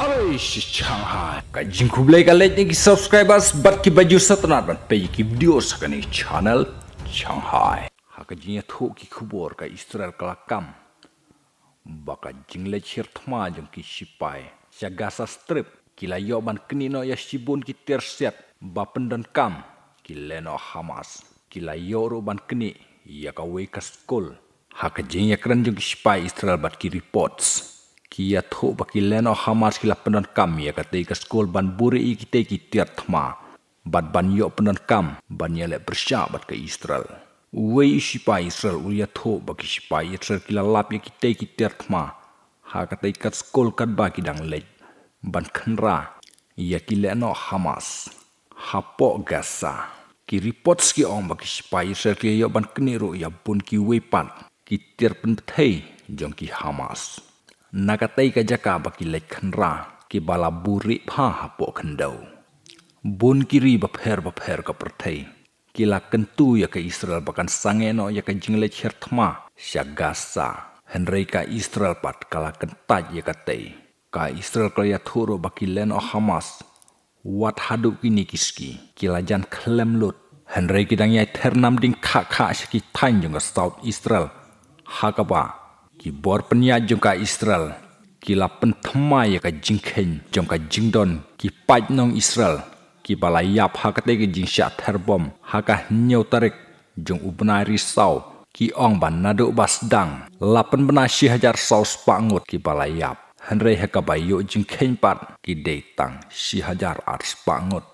Hai si Shanghai. Kajing kublai kalet ni subscribers bat ki baju satnat ban pe ki video sakani channel Shanghai. Hakajing thu ki khubor ka Israel kalakam. Baka jingle chirtma jong ki sipai. Sya gaza strip kila yo ban knino ya sibun ki terset ba pendan kam ki leno Hamas. Kila yo ro ban kni ya ka we ka skul. Hakajing ya kran jong ki sipai Israel bat ki reports. Kia tho baki leno Hamas kila penon kam ya kata ika skol ban buri i kita ki tiat thma bat ban yo penon kam ban yale bersya bat ke Israel wei sipa Israel uya tho baki sipa Israel kila lap ya kita ki tiat thma ha kata ika skol kat ba ki dang lej ban khenra ya ki leno Hamas hapo gaza ki reports ki ong baki sipa Israel ki yo ban kniru ya bun ki wei pat ki tiat pen thei jong ki Hamas nakatai ka jaka baki lek khenra ki bala buri pha hapo khendau bun kiri bapher ka perthai kila kentu ya ka Israel bakan sangeno ya ka jingle cherthma sya gaza henrei ka Israel pat kala kentaj ya ka tei ka Israel ka ya thuro baki leno Hamas wat hadu kini kiski kila jan khlem lut henrei kidang ya thernam ding kha saki thain jong South Israel hakaba ki bor penya jong ka Israel kila penthma ya ka jingkhen jong ka jingdon ki paj nong Israel ki balayap ha ka te ki jingsya therbom ha ka nyau tarik jong ubna risau ki ong ban nadu basdang lapan bena 1000 saus pangut ki balayap henrei ha ka bayo jingkhen pat ki deitang 1000 ars pangut